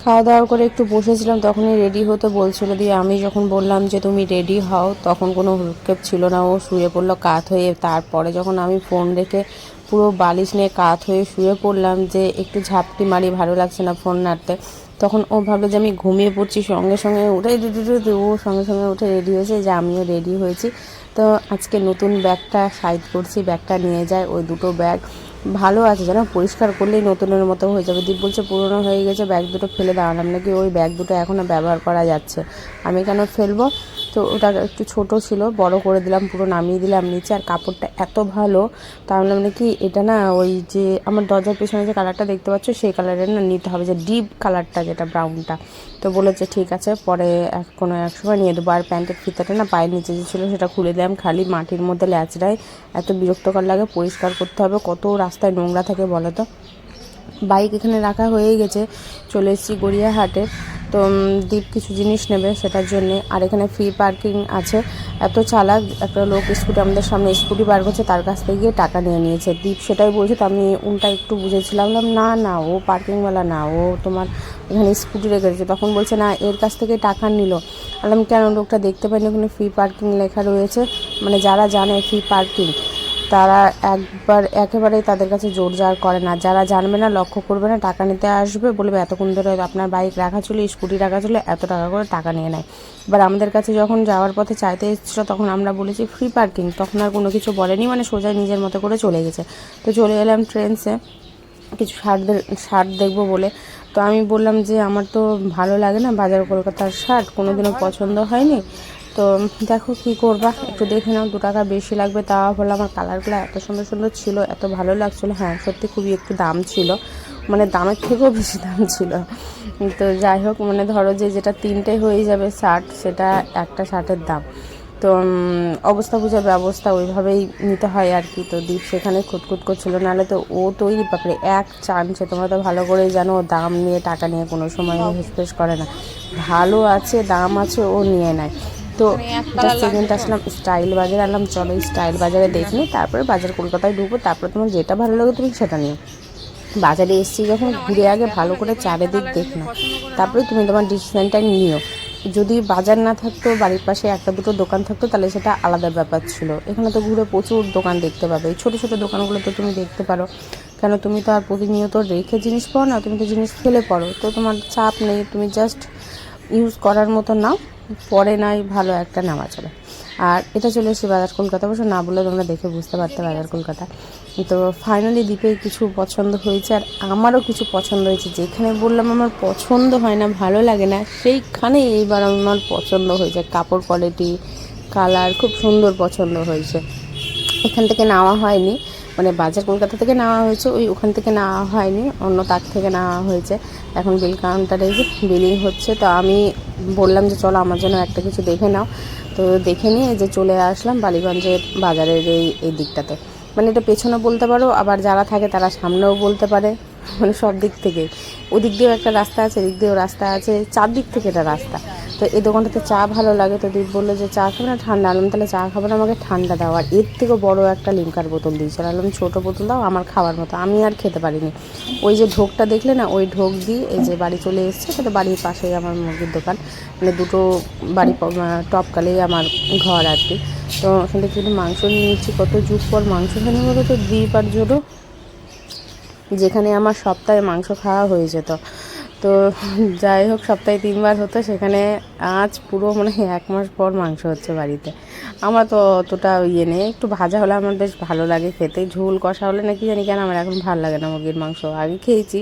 খাওয়া দাওয়া করে একটু বসেছিলাম, তখনই রেডি হতে বলছিল। দিয়ে আমি যখন বললাম যে তুমি রেডি হও, তখন কোনো ভ্রুক্ষেপ ছিল না, ও শুয়ে পড়লো কাত হয়ে। তারপরে যখন আমি ফোন রেখে পুরো বালিশ নিয়ে কাত হয়ে শুয়ে পড়লাম যে একটু ঝাপটি মারি, ভালো লাগছে না ফোন নাড়তে, তখন ও ভাবলো যে আমি ঘুমিয়ে পড়ছি। সঙ্গে সঙ্গে উঠে ও সঙ্গে সঙ্গে উঠে রেডি হয়েছে, যে আমিও রেডি হয়েছি। তো আজকে নতুন ব্যাগটা সাইড করছি, ব্যাগটা নিয়ে যায়। ওই দুটো ব্যাগ ভালো আছে যেন, পরিষ্কার করলেই নতুনের মতো হয়ে যাবে। দীপ বলছে পুরনো হয়ে গেছে, ব্যাগ দুটো ফেলে দাঁড়ালাম নাকি, ওই ব্যাগ দুটো এখনও ব্যবহার করা যাচ্ছে, আমি কেন ফেলবো। তো ওটা একটু ছোট ছিল, বড় করে দিলাম, পুরো নামিয়ে দিলাম নিচে। আর কাপড়টা এত ভালো, তাহলে মানে কি এটা না, ওই যে আমার দরজার পেছনে যে কালারটা দেখতে পাচ্ছ সেই কালারের না নিতে হবে, যে ডিপ কালারটা যেটা ব্রাউনটা। তো বলেছে ঠিক আছে, পরে কোনো এক সময় নিয়ে দেবো। আর প্যান্টের ফিতাটা না পায়ের নিচে যে ছিল সেটা খুলে দিলাম, খালি মাটির মধ্যে ল্যাচড়ায় এত বিরক্তকর লাগে, পরিষ্কার করতে হবে। কত রাস্তায় নোংরা থাকে বলো তো। বাইক এখানে রাখা হয়ে গেছে, চলে এসেছি গড়িয়াহাটে। তো দীপ কিছু জিনিস নেবে সেটার জন্যে। আর এখানে ফ্রি পার্কিং আছে। এত চালাক একটা লোক, স্কুটি আমাদের সামনে স্কুটি বার করছে, তার কাছ থেকে গিয়ে টাকা নিয়ে নিয়েছে। দীপ সেটাই বলছে, তো আমি উল্টা একটু বুঝেছিলাম, না না ও পার্কিংওয়ালা না, ও তোমার এখানে স্কুটি রেখেছে। তখন বলছে না এর কাছ থেকে টাকা নিল। বললাম কেন, লোকটা দেখতে পাইনি ওখানে ফ্রি পার্কিং লেখা রয়েছে। মানে যারা জানে ফ্রি পার্কিং তারা একেবারেই তাদের কাছে জোর জার করে না, যারা জানবে না, লক্ষ্য করবে না, টাকা নিতে আসবে, বলবে এতক্ষণ ধরে আপনার বাইক রাখা ছিল, স্কুটি রাখা ছিল, এত টাকা করে টাকা নিয়ে নেয়। এবার আমাদের কাছে যখন যাওয়ার পথে চাইতে এসেছিলো, তখন আমরা বলেছি ফ্রি পার্কিং, তখন আর কোনো কিছু বলেনি, মানে সোজা নিজের মতো করে চলে গেছে। তো চলে এলাম ট্রেন্সে কিছু শার্ট দেখবো বলে। তো আমি বললাম যে আমার তো ভালো লাগে না বাজার কলকাতার শার্ট, কোনো দিনও পছন্দ হয়নি। তো দেখো কী করবা, একটু দেখে নাও, 2 টাকা বেশি লাগবে। তা বলে আমার কালারগুলো এত সুন্দর সুন্দর ছিল, এত ভালো লাগছিলো। হ্যাঁ সত্যি খুবই একটু দাম ছিল, মানে দামের থেকেও বেশি দাম ছিল। তো যাই হোক, মানে ধরো যে যেটা 3টে হয়ে যাবে শার্ট, সেটা একটা শার্টের দাম। তো অবস্থা বুঝে ব্যবস্থা ওইভাবেই নিতে হয় আর কি। তো দীপ সেখানে খুঁতখুত করছিল, নাহলে তো ও তৈরি ব্যাপারে এক চানছে। তোমরা তো ভালো করেই জানো, ও দাম নিয়ে টাকা নিয়ে কোনো সময় হেসফেস করে না, ভালো আছে দাম আছে ও নিয়ে নেয়। তো এটা সেকেন্ড আসলাম স্টাইল বাজারে, আনলাম চলো স্টাইল বাজারে দেখনি, তারপরে বাজার কলকাতায় ঢুকবো, তারপরে তোমার যেটা ভালো লাগে তুমি সেটা নিও। বাজারে এসেছি যখন, ঘুরে আগে ভালো করে চারিদিক দেখো, তারপরে তুমি তোমার ডিসিশনটা নিও। যদি বাজার না থাকতো, বাড়ির পাশে একটা দুটো দোকান থাকতো, তাহলে সেটা আলাদা ব্যাপার ছিল। এখানে তো ঘুরে প্রচুর দোকান দেখতে পাবে, এই ছোটো ছোটো দোকানগুলো তো তুমি দেখতে পারো। কেন, তুমি তো আর প্রতিনিয়ত রেখে জিনিস পাও না, তুমি তো জিনিস ফেলে পড়ো, তো তোমার চাপ নেই, তুমি জাস্ট ইউজ করার মতো নাও, পরে নাই ভালো একটা নেওয়া যাবে। আর এটা চলে এসেছি বাজার কলকাতা, অবশ্য না বলে তোমরা দেখে বুঝতে পারতে বাজার কলকাতা। তো ফাইনালি দীপের কিছু পছন্দ হয়েছে, আর আমারও কিছু পছন্দ হয়েছে। যেখানে বললাম আমার পছন্দ হয় না, ভালো লাগে না, সেইখানে এইবার আমার পছন্দ হয়েছে। কাপড় কোয়ালিটি, কালার খুব সুন্দর পছন্দ হয়েছে। এখান থেকে নেওয়া হয়নি, মানে বাজার কলকাতা থেকে নেওয়া হয়েছে, ওখান থেকে নেওয়া হয়নি, অন্য তাক থেকে নেওয়া হয়েছে। এখন বিল কাউন্টারে বিলিং হচ্ছে। তো আমি বললাম যে চলো আমার জন্য একটা কিছু দেখে নাও। তো দেখে নিয়ে যে চলে আসলাম বালিগঞ্জের বাজারের এই দিকটাতে। মানে এটা পেছনে বলতে পারো, আবার যারা থাকে তারা সামনেও বলতে পারে, মানে সব দিক থেকে। ওদিক দিয়েও একটা রাস্তা আছে, এদিক দিয়েও রাস্তা আছে, 4 দিক থেকে একটা রাস্তা। তো এই দোকানটাতে চা ভালো লাগে। তো দীপ বললো যে চা খাবে না ঠান্ডা, আনলাম তাহলে চা খাবো না, আমাকে ঠান্ডা দাও। আর এর থেকেও বড় একটা লিমকার বোতল দিয়েছে, আনলাম ছোটো বোতল দাও আমার খাওয়ার মতো। আমি আর খেতে পারিনি, ওই যে ঢোকটা দেখলে না, ওই ঢোক দিয়ে এই যে বাড়ি চলে এসছে। তো বাড়ির পাশেই আমার মুরগির দোকান, মানে দুটো বাড়ি টপকালেই আমার ঘর আর কি। তো ওখান থেকে কিন্তু মাংস নিয়েছি, কত যুগ পর মাংস খানি বলো তো, দীপ আর জোড়ো, যেখানে আমার সপ্তাহে মাংস খাওয়া হয়ে যেত। তো যাই হোক, সপ্তাহে 3 বার হতো, সেখানে আজ পুরো মানে 1 মাস পর মাংস হচ্ছে বাড়িতে। আমার তো অতটা ইয়ে নেই, একটু ভাজা হলে আমার বেশ ভালো লাগে খেতে, ঝোল কষা হলে নাকি জানি কেন আমার এখন ভালো লাগে না মুরগির মাংস। আগে খেয়েছি,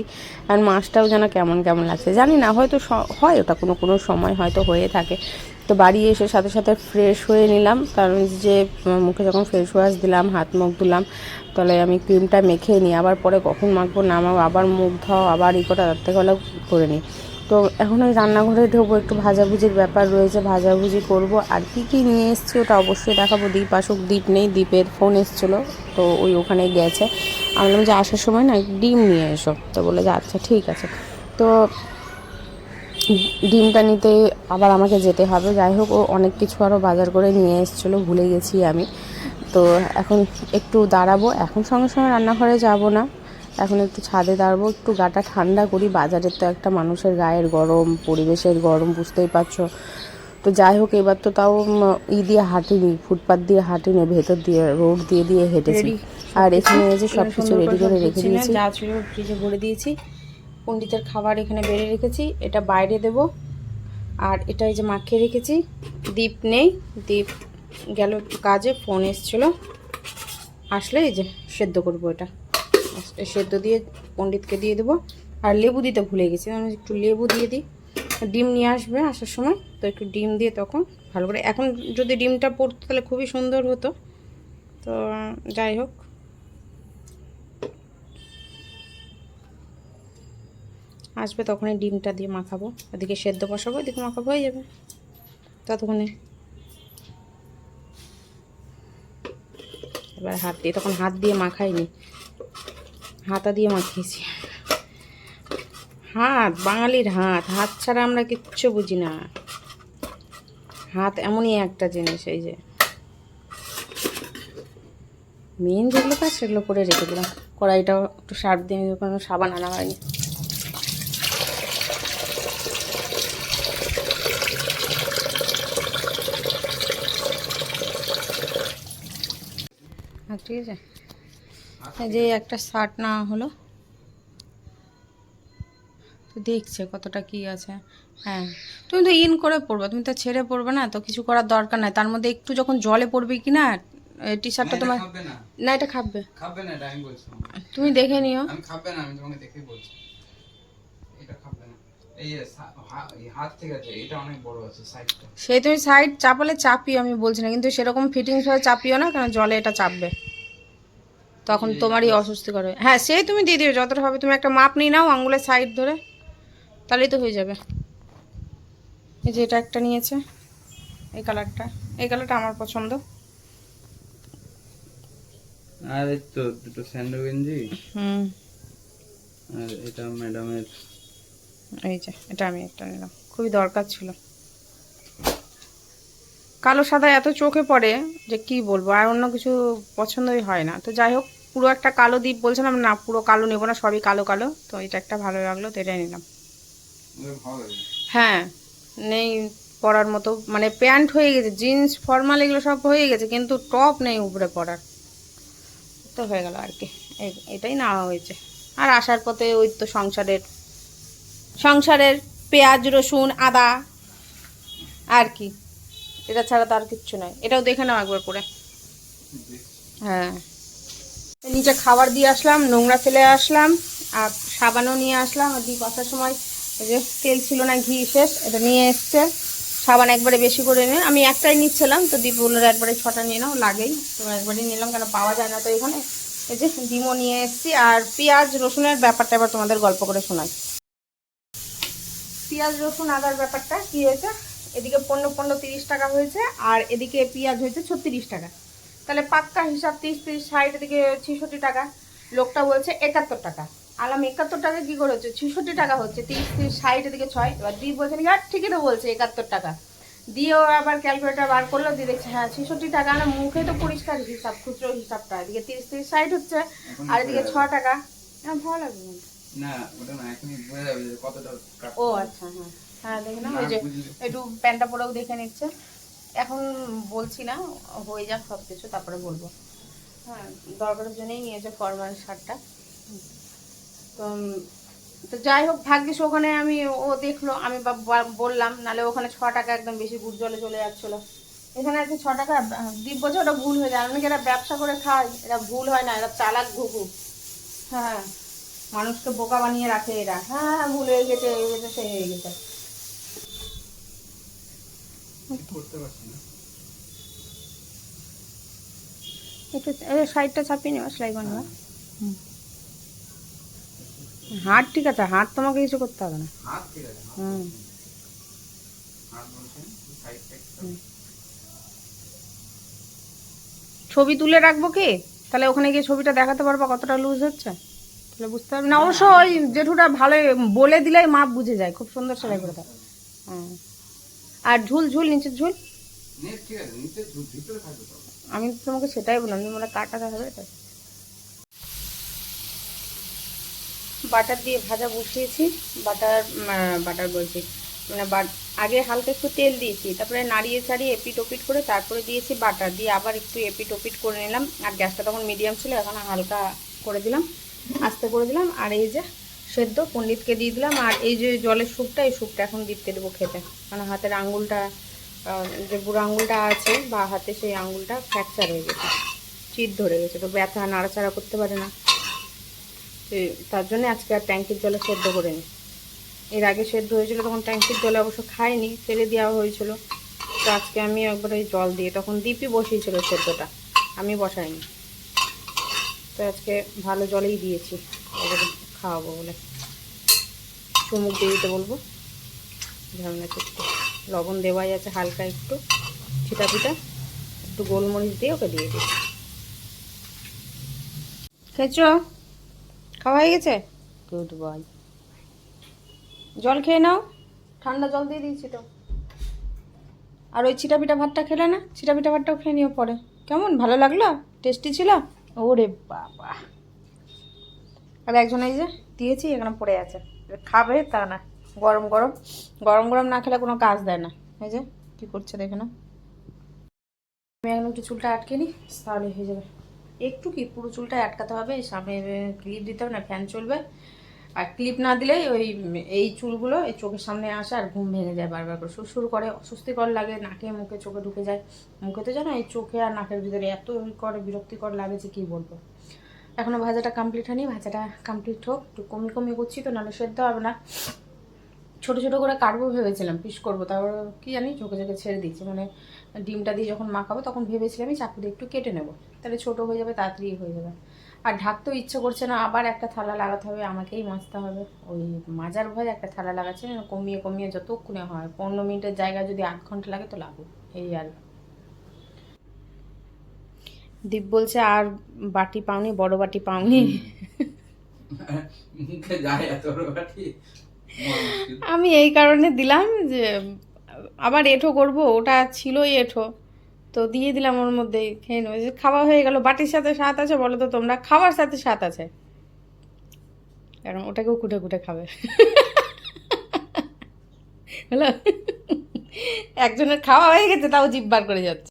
আর মাছটাও যেন কেমন কেমন লাগছে জানি না, হয়তো হয় ওটা কোনো কোনো সময় হয়তো হয়ে থাকে। তো বাড়ি এসে সাথে সাথে ফ্রেশ হয়ে নিলাম, কারণ যে মুখে যখন ফেস ওয়াশ দিলাম, হাত মুখ ধুলাম, তাহলে আমি ক্রিমটা মেখে নিই, আবার পরে কখন মাখবো নামাবো, আবার মুখ ধাও, আবার কটা তার থেকে হলে করে নিই। তো এখন ওই রান্নাঘরে ঢুকবো, একটু ভাজাভুজির ব্যাপার রয়েছে, ভাজাভুজি করব। আর কী কী নিয়ে এসেছি ওটা অবশ্যই দেখাবো। দীপ আসুক, দীপ নেই, দীপের ফোন এসেছিলো, তো ওখানে গেছে। আমি বললাম যে আসার সময় না ডিম নিয়ে এসো, তো বলে যে আচ্ছা ঠিক আছে। তো ডিমটা নিতে আবার আমাকে যেতে হবে। যাই হোক, ও অনেক কিছু আরও বাজার করে নিয়ে এসেছিলো, ভুলে গেছি আমি। তো এখন একটু দাঁড়াবো, এখন সঙ্গে সঙ্গে রান্নাঘরে যাব না, এখন একটু ছাদে দাঁড়াবো, একটু গাটা ঠান্ডা করি। বাজারের তো একটা মানুষের গায়ের গরম, পরিবেশের গরম, বুঝতেই পারছো। তো যাই হোক, এবার তো তাও দিয়ে হাঁটিনি, ফুটপাথ দিয়ে হাঁটিনি, ভেতর দিয়ে রোড দিয়ে দিয়ে হেঁটেছি। আর এখানে যে সব কিছু রেডি করে রেখে দিয়েছি, যা ছিল ফ্রিজে ভরে দিয়েছি। পণ্ডিতের খাবার এখানে বেড়ে রেখেছি, এটা বাইরে দেব। আর এটা এই যে মাখিয়ে রেখেছি। দীপ নেই, দীপ গেল কাজে, ফোন এসেছিলো, আসলে এই যে সেদ্ধ করবো। এটা সেদ্ধ দিয়ে পণ্ডিতকে দিয়ে দেবো। আর লেবু দিতে ভুলে গেছি, আমি একটু লেবু দিয়ে দিই। ডিম নিয়ে আসবে আসার সময়, তো একটু ডিম দিয়ে তখন ভালো করে, এখন যদি ডিমটা পড়তো তাহলে খুবই সুন্দর হতো। তো যাই হোক, আসবে তখনই ডিমটা দিয়ে মাখাবো। ওদিকে সেদ্ধ বসাবো, এদিকে মাখাবো, হয়ে যাবে ততক্ষণে। এবার হাত দিয়ে, তখন হাত দিয়ে মাখাইনি, হাতা দিয়ে মাখিয়েছি। হাত, বাঙালির হাত, হাত ছাড়া আমরা কিচ্ছু বুঝি না। হাত এমনই একটা জিনিস। এই যে মেন যেগুলো কাজ সেগুলো করে রেখে দিলাম। কড়াইটাও একটু সার্ফ দিয়ে, কোনো সাবান আনা হয়নি। ঠিক আছে, এই যে একটা শার্ট নেওয়া হলো, তো দেখছে কতটা কি আছে। হ্যাঁ, তুমি তো ইন করে পরবে, তুমি তো ছেড়ে পরবে না, তো কিছু করার দরকার নাই। তার মধ্যে একটু যখন জলে পড়বে কি না, টি শার্টটা তোমার না, এটা খাবে না, এটা আমি বলছি, তুমি দেখে নিও। আমি খাবে না, আমি তোমাকে দেখেই বলছি, এটা খাবে না। এই হাত ঠিক আছে, এটা অনেক বড় আছে সাইডটা, সেই তুমি সাইড চাপালে চাপিও, আমি বলছি না, কিন্তু সেরকম ফিটিংস হয়ে চাপিও না, কারণ জলে এটা চাপবে, তখন তোমারই অস্বস্তিকর হয়। হ্যাঁ, সেই তুমি দিয়ে দিও যতটা হবে। তুমি একটা মাপ নিয়ে নাও আঙুলের সাইড ধরে, তাহলেই তো হয়ে যাবে। এই যে এটা একটা নিয়েছে, এই কালারটা, এই কালারটা আমার পছন্দ। আর এই তো দুটো স্যান্ডো গেঞ্জি, আর এটা ম্যাডামের। এই যে এটা আমি একটা নিলাম, খুবই দরকার ছিল। কালো সাদা এত চোখে পড়ে যে কি বলবো, আর অন্য কিছু পছন্দই হয় না। তো যাই হোক, পুরো একটা কালো দ্বীপ বলছিলাম না, পুরো কালো নেবো না, সবই কালো কালো। তো এটা একটা ভালো লাগলো, তো এটাই নিলাম। হ্যাঁ, নেই পরার মতো, মানে প্যান্ট হয়ে গেছে, জিন্স ফর্মাল এগুলো সব হয়ে গেছে, কিন্তু টপ নেই উপরে পরার, তো হয়ে গেল আর কি। এটাই নেওয়া হয়েছে। আর আসার পথে ওই তো সংসারের পেঁয়াজ রসুন আদা, আর কি, এটা ছাড়া তো আর কিচ্ছু নয়। এটাও দেখে নাও একবার করে। হ্যাঁ, নিচে খাবার দিয়ে আসলাম, নোংরা ফেলে আসলাম, আর সাবানও নিয়ে আসলাম। আর দিয়ে আসার সময় এই যে তেল ছিল না, ঘি শেষ, এটা নিয়ে এসছে। সাবান একবারে বেশি করে নিয়ে, আমি একটাই নিচ্ছিলাম, তো দীপ বললো একবারে 6টা নিয়ে নাও, লাগেই, তো একবারই নিলাম, কেন পাওয়া যায় না তো এখানে। এই যে ডিমও নিয়ে এসছি। আর পেঁয়াজ রসুনের ব্যাপারটা এবার তোমাদের গল্প করে শোনাই। পেঁয়াজ রসুন আদার ব্যাপারটা কি হয়েছে, এদিকে 15 30 টাকা হয়েছে, আর এদিকে পেঁয়াজ হয়েছে 36 টাকা। তাহলে পাক্কা হিসাব 30 30 60, এদিকে 66 টাকা। লোকটা বলছে 71 টাকা। আলাম 71 টাকা কি করে হচ্ছে, 66 টাকা হচ্ছে, 30 30 60, এদিকে 6। এবার দিয়ে বলছেন আর ঠিকই তো বলছে 71 টাকা। দিয়েও আবার ক্যালকুলেটার বার করলো, দিয়ে দেখছে হ্যাঁ 66 টাকা। না, মুখে তো পরিষ্কার হিসাব, খুচরো হিসাবটা। এদিকে 30 30 60 হচ্ছে, আর এদিকে 6 টাকা। ভালো লাগবে না, ওটা না, এখনই বোঝা যাবে যে কতটা। ও আচ্ছা, হ্যাঁ হ্যাঁ, দেখে না, ওই যে একটু প্যান্টটা পরেও দেখে নিচ্ছে। এখন বলছি না, হয়ে যাক সব কিছু, তারপরে বলবো। হ্যাঁ, দরকারের জন্যই নিয়েছে ফরমাল শার্টটা। তো তো যাই হোক, ভাগ্যিস ওখানে আমি, ও দেখলো, আমি বললাম, নালে ওখানে 6 টাকা একদম বেশি গুড় জলে চলে যাচ্ছিলো। এখানে আছে 6 টাকা। দীপ বলছে ওটা ভুল হয়ে যায়, অনেকে এরা ব্যবসা করে খায়, এরা ভুল হয় না, এরা চালাক ঘুঘু। হ্যাঁ, মানুষকে বোকা বানিয়ে রাখে এরা। হ্যাঁ, ভুল হয়ে গেছে, এই গেছে, সেই হয়ে গেছে। একটু সাইডটা ছাপিয়ে নেওয়া, সেলাই করে নেওয়া। হাত ঠিক আছে, হাত তোমাকে কিছু করতে হবে না। হুম, ছবি তুলে রাখবো কি, তাহলে ওখানে গিয়ে ছবিটা দেখাতে পারবো কতটা লুজ হচ্ছে, তাহলে বুঝতে পারবে না। অবশ্য ওই জেঠুটা ভালো বলে দিলেই মাপ বুঝে যায়, খুব সুন্দর সেলাই করে দেয়। হ্যাঁ, আর ঝুল ঝুল, নিচের ঝুল আমি তোমাকে সেটাই বললাম, যে মানে কাটা হবে এটা। বাটার দিয়ে ভাজা বসিয়েছি। বাটার বাটার বলছি, মানে আগে হালকা একটু তেল দিয়েছি, তারপরে নাড়িয়ে চাড়িয়ে এপিট ওপিট করে তারপরে দিয়েছি বাটার, দিয়ে আবার একটু এপিট ওপিট করে নিলাম। আর গ্যাসটা তখন মিডিয়াম ছিল, এখন হালকা করে দিলাম, আস্তে করে দিলাম। আর এই যে সেদ্ধ পণ্ডিতকে দিয়ে দিলাম। আর এই যে জলের স্যুপটা, এই স্যুপটা এখন দিতে দেবো খেতে। কারণ হাতের আঙুলটা, যে বুড়ো আঙুলটা আছে বা হাতে, সেই আঙুলটা ফ্র্যাকচার হয়ে গেছে, চিট ধরে গেছে, তো ব্যথা, নাড়াচাড়া করতে পারে না। তার জন্য আজকে আর ট্যাঙ্কির জলে সেদ্ধ করে নিই। এর আগে সেদ্ধ হয়েছিল তখন ট্যাঙ্কির জলে অবশ্য খাইনি, ফেলে দেওয়া হয়েছিল। তো আজকে আমি একবার ওই জল দিয়ে, তখন দীপই বসিয়েছিল সেদ্ধটা, আমি বসাইনি। তো আজকে ভালো জলেই দিয়েছি, এবার খাওয়াবো বলে চুমুক দিয়ে দিতে বলবো। ঝামেলা একটু লবণ দেওয়াই আছে, হালকা একটু ছিটা পিটা, একটু গোলমরিচ দিয়ে ওকে দিয়ে দিই। খেয়েছো? খাওয়া হয়ে গেছে? Good boy. জল খেয়ে নাও, ঠান্ডা জল দিয়ে দিয়েছি তো। আর ওই ছিটা পিঠা ভাতটা খেলে না, ছিটা পিঠা ভাতটাও খেয়ে নিও পরে। কেমন, ভালো লাগলো? টেস্টি ছিল? ওরে বাবা। আর একজন এই যে দিয়েছি, এখানে পড়ে আছে, খাবে তা না, গরম গরম, গরম গরম না খেলে কোনো কাজ দেয় না। এই যে কী করছে দেখে না। আমি এখন একটু চুলটা আটকে নিই, তাহলে হয়ে যাবে। একটু কি, পুরো চুলটা আটকাতে হবে, সামনে ক্লিপ দিতে হবে না, ফ্যান চলবে। আর ক্লিপ না দিলেই ওই এই চুলগুলো এই চোখের সামনে আসে আর ঘুম ভেঙে যায় বারবার করে, সুর করে, অস্বস্তিকর লাগে, নাকে মুখে চোখে ঢুকে যায়। মুখে তো জানো, এই চোখে আর নাকের ভিতরে এত করে বিরক্তিকর লাগে যে কী বলবো। এখনও ভাজাটা কমপ্লিট হয়নি, ভাজাটা কমপ্লিট হোক। একটু কমিয়ে কমিয়ে করছি তো, নাহলে সেদ্ধ হবে না। ছোটো ছোটো করে কাটবো ভেবেছিলাম, পিস করবো, তারপর কী জানি ঝোঁকে ঝোঁকে ছেড়ে দিচ্ছি। মানে ডিমটা দিয়ে যখন মাখাবো তখন ভেবেছিলাম আমি চাকু দিয়ে একটু কেটে নেবো, তাহলে ছোটো হয়ে যাবে, তাড়াতাড়ি হয়ে যাবে। আর ঢাকতেও ইচ্ছে করছে না, আবার একটা থালা লাগাতে হবে, আমাকেই মাজতে হবে। ওই মাজার ভয় একটা থালা লাগাচ্ছে, কমিয়ে কমিয়ে যতক্ষণে হয়, 15 মিনিটের জায়গায় যদি 8 ঘন্টা লাগে তো লাগুক, এই আর। দীপ বলছে আর বাটি পাওনি, বড় বাটি পাওনি। মুখে যায় এত বড় বাটি। আমি এই কারণে দিলাম যে আবার এঁঠো করবো, ওটা ছিলই এঁঠো, তো দিয়ে দিলাম ওর মধ্যে, খেয়ে নেবে। যে খাওয়া হয়ে গেল, বাটির সাথে স্বাদ আছে বলো তো তোমরা? খাওয়ার সাথে স্বাদ আছে, কারণ ওটাকেও কুটে কুটে খাবে। হলো, একজনের খাওয়া হয়ে গেছে, তাও জিভ বার করে যাচ্ছে।